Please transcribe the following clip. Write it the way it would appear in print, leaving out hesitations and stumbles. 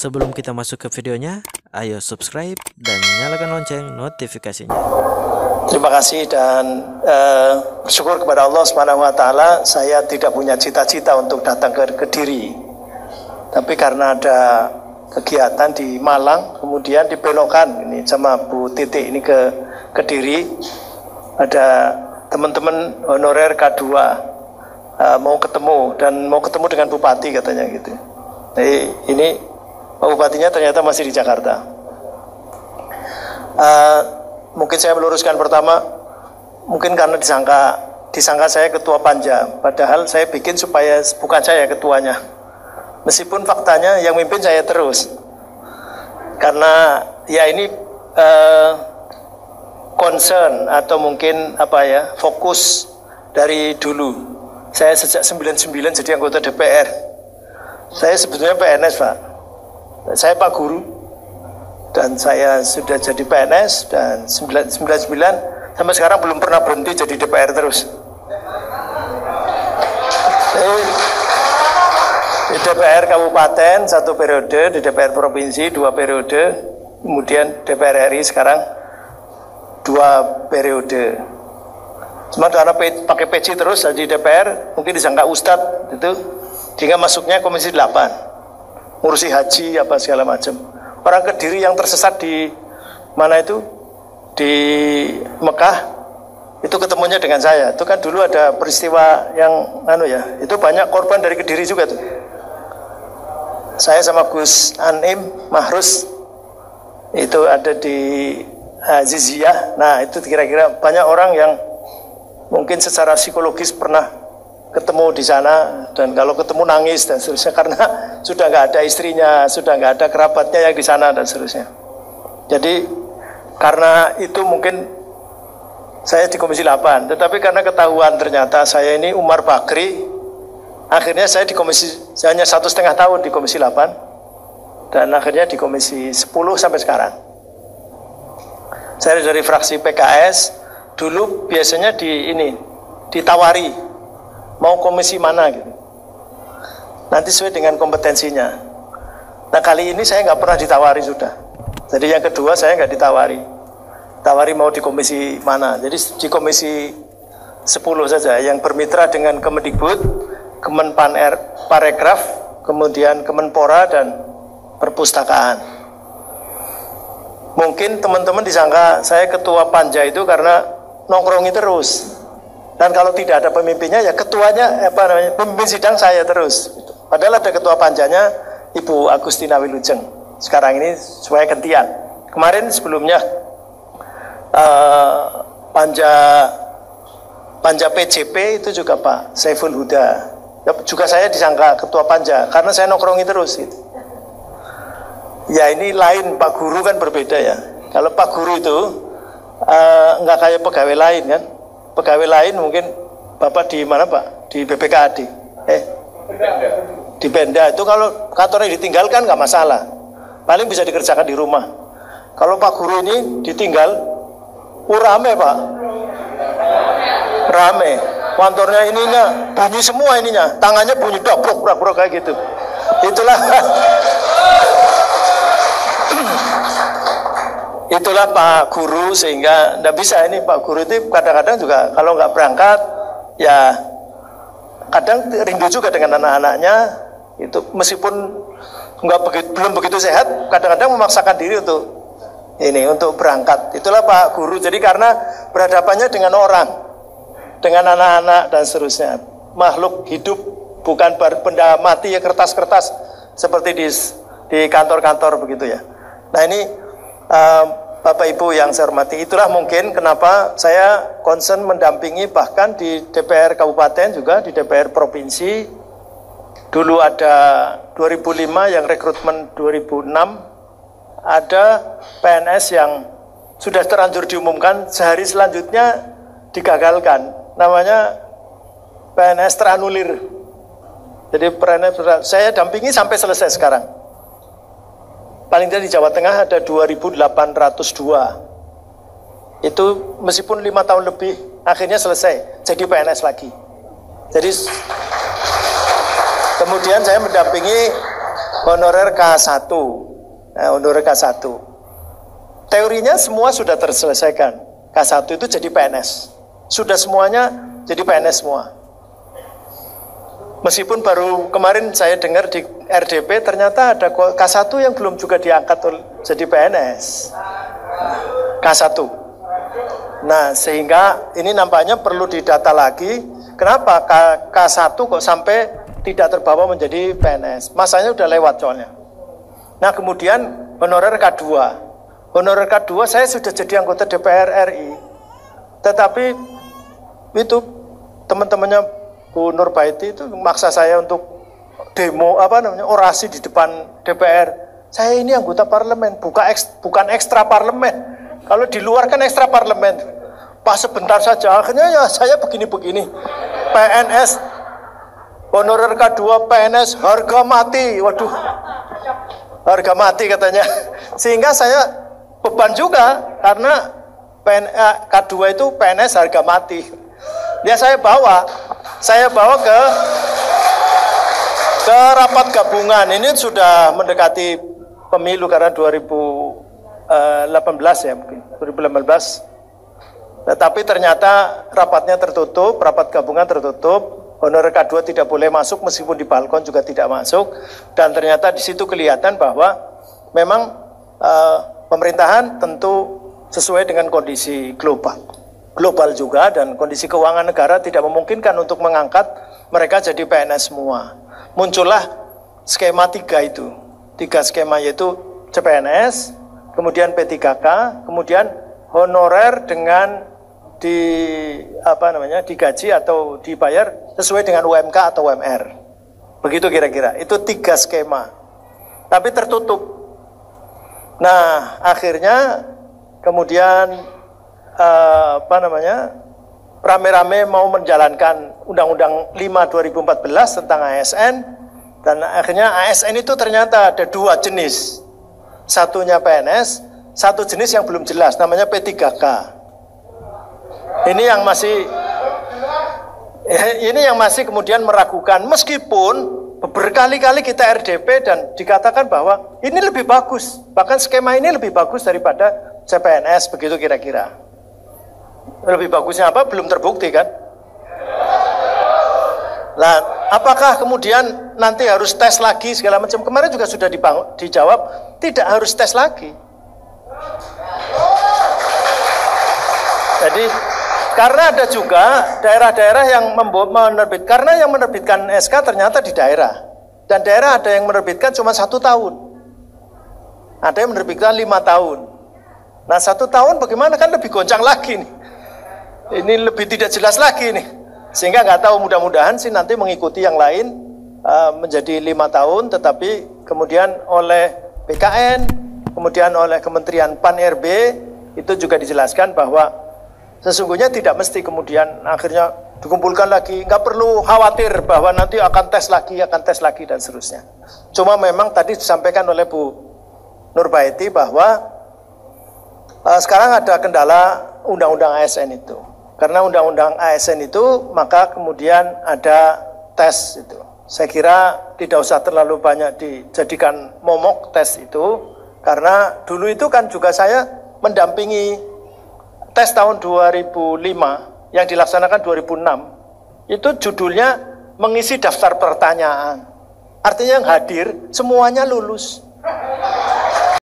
Sebelum kita masuk ke videonya, ayo subscribe dan nyalakan lonceng notifikasinya. Terima kasih dan bersyukur kepada Allah Subhanahu wa taala, saya tidak punya cita-cita untuk datang ke Kediri. Tapi karena ada kegiatan di Malang, kemudian dibelokkan ini sama Bu Titik ini ke Kediri. Ada teman-teman honorer K2 mau ketemu dan mau ketemu dengan Bupati katanya gitu. Jadi ini Pak Bupatinya ternyata masih di Jakarta. Mungkin saya meluruskan pertama, mungkin karena disangka saya ketua panja, padahal saya bikin supaya bukan saya ketuanya. Meskipun faktanya yang mimpin saya terus. Karena ya ini concern atau mungkin fokus dari dulu. Saya sejak 99 jadi anggota DPR. Saya sebetulnya PNS, Pak. Saya Pak Guru. Dan saya sudah jadi PNS dan 99 sampai sekarang belum pernah berhenti jadi DPR terus. Di DPR Kabupaten 1 periode, di DPR Provinsi 2 periode, kemudian DPR RI sekarang 2 periode. Cuma karena pakai peci terus di DPR, mungkin disangka Ustadz itu, sehingga masuknya Komisi 8, ngurusi haji apa segala macam. Orang Kediri yang tersesat di mana itu, di Mekah, itu ketemunya dengan saya. Itu kan dulu ada peristiwa yang itu banyak korban dari Kediri juga tuh. Saya sama Gus Anim Mahrus itu ada di Ziziyah. Nah itu kira-kira banyak orang yang mungkin secara psikologis pernah ketemu di sana, dan kalau ketemu nangis dan seterusnya karena sudah nggak ada istrinya, sudah nggak ada kerabatnya yang di sana dan seterusnya. Jadi karena itu mungkin saya di Komisi 8, tetapi karena ketahuan ternyata saya ini Umar Bakri, akhirnya saya hanya 1,5 tahun di Komisi 8 dan akhirnya di Komisi 10 sampai sekarang. Saya dari fraksi PKS, dulu biasanya ditawari mau komisi mana gitu. Nanti sesuai dengan kompetensinya. Nah kali ini saya nggak pernah ditawari sudah. Jadi yang kedua saya nggak ditawari. Tawari mau di komisi mana. Jadi di komisi 10 saja yang bermitra dengan Kemendikbud, Kemenparekraf, kemudian Kemenpora dan Perpustakaan. Mungkin teman-teman disangka saya ketua panja itu karena nongkrongi terus. Dan kalau tidak ada pemimpinnya, ya ketuanya, pemimpin sidang saya terus. Padahal ada ketua panjanya, Ibu Agustina Wilujeng. Sekarang ini supaya gantian. Kemarin sebelumnya panja PJP itu juga Pak Saiful Huda. Juga saya disangka ketua panja karena saya nongkrongi terus. Gitu. Ya ini lain, Pak Guru kan berbeda ya. Kalau Pak Guru itu nggak kayak pegawai lain kan. Pegawai lain mungkin Bapak di mana Pak? Di BPKAD. Di Pemda itu kalau kantornya ditinggalkan nggak masalah. Paling bisa dikerjakan di rumah. Kalau Pak Guru ini ditinggal, rame Pak. Rame. Kantornya ininya bunyi semua ininya. Tangannya bunyi brok kayak gitu. Itulah Pak Guru, sehingga tidak bisa ini Pak Guru itu kadang-kadang juga kalau nggak berangkat ya kadang rindu juga dengan anak-anaknya itu, meskipun belum begitu sehat kadang-kadang memaksakan diri untuk berangkat. Itulah Pak Guru. Jadi karena berhadapannya dengan orang, dengan anak-anak dan seterusnya, makhluk hidup bukan benda mati ya, kertas-kertas seperti di kantor-kantor begitu ya. Nah ini Bapak Ibu yang saya hormati, itulah mungkin kenapa saya concern mendampingi bahkan di DPR Kabupaten juga, di DPR Provinsi. Dulu ada 2005 yang rekrutmen 2006, ada PNS yang sudah terlanjur diumumkan, sehari selanjutnya digagalkan, namanya PNS teranulir. Jadi PNS saya dampingi sampai selesai sekarang. Paling tidak di Jawa Tengah ada 2.802. Itu meskipun 5 tahun lebih, akhirnya selesai jadi PNS lagi. Jadi kemudian saya mendampingi honorer K1. Nah, honorer K1. Teorinya semua sudah terselesaikan. K1 itu jadi PNS. Sudah semuanya jadi PNS semua. Meskipun baru kemarin saya dengar di RDP ternyata ada K1 yang belum juga diangkat jadi PNS. K1. Nah, sehingga ini nampaknya perlu didata lagi. Kenapa K1 kok sampai tidak terbawa menjadi PNS? Masanya udah lewat soalnya. Nah, kemudian honorer K2. Honorer K2 saya sudah jadi anggota DPR RI. Tetapi itu teman-temannya Bu Nurbaiti itu maksa saya untuk demo orasi di depan DPR. Saya ini anggota parlemen, bukan ekstra parlemen. Kalau di luar kan ekstra parlemen. Pas sebentar saja, akhirnya ya saya begini-begini. PNS, honorer K2 PNS, harga mati. Waduh, harga mati katanya. Sehingga saya beban juga, karena K2 itu PNS harga mati. Ya saya bawa ke rapat gabungan. Ini sudah mendekati pemilu karena 2018 ya mungkin, 2018. Tetapi ternyata rapatnya tertutup, rapat gabungan tertutup, honorer K2 tidak boleh masuk meskipun di balkon juga tidak masuk, dan ternyata di situ kelihatan bahwa memang pemerintahan tentu sesuai dengan kondisi global juga, dan kondisi keuangan negara tidak memungkinkan untuk mengangkat mereka jadi PNS semua. Muncullah skema 3 itu, 3 skema yaitu CPNS, kemudian P3K, kemudian honorer dengan digaji atau dibayar sesuai dengan UMK atau UMR. Begitu kira-kira. Itu 3 skema. Tapi tertutup. Nah, akhirnya kemudian rame-rame mau menjalankan Undang-Undang 5 2014 tentang ASN, dan akhirnya ASN itu ternyata ada 2 jenis. Satunya PNS, satu jenis yang belum jelas, namanya P3K. Ini yang masih kemudian meragukan, meskipun berkali-kali kita RDP dan dikatakan bahwa ini lebih bagus, bahkan skema ini lebih bagus daripada CPNS, begitu kira-kira. Lebih bagusnya apa? Belum terbukti kan? Nah, apakah kemudian nanti harus tes lagi segala macam? Kemarin juga sudah dijawab, tidak harus tes lagi. Jadi karena ada juga daerah-daerah yang karena yang menerbitkan SK ternyata di daerah, dan daerah ada yang menerbitkan cuma 1 tahun, ada yang menerbitkan 5 tahun. Nah 1 tahun bagaimana, kan lebih goncang lagi nih, ini lebih tidak jelas lagi nih, sehingga nggak tahu, mudah-mudahan sih nanti mengikuti yang lain menjadi 5 tahun, tetapi kemudian oleh BKN, kemudian oleh Kementerian Pan-RB itu juga dijelaskan bahwa sesungguhnya tidak mesti kemudian akhirnya dikumpulkan lagi, nggak perlu khawatir bahwa nanti akan tes lagi dan seterusnya. Cuma memang tadi disampaikan oleh Bu Nurbaiti bahwa sekarang ada kendala Undang-Undang ASN itu. Karena Undang-Undang ASN itu, maka kemudian ada tes itu. Saya kira tidak usah terlalu banyak dijadikan momok tes itu, karena dulu itu kan juga saya mendampingi tes tahun 2005 yang dilaksanakan 2006, itu judulnya mengisi daftar pertanyaan. Artinya yang hadir semuanya lulus.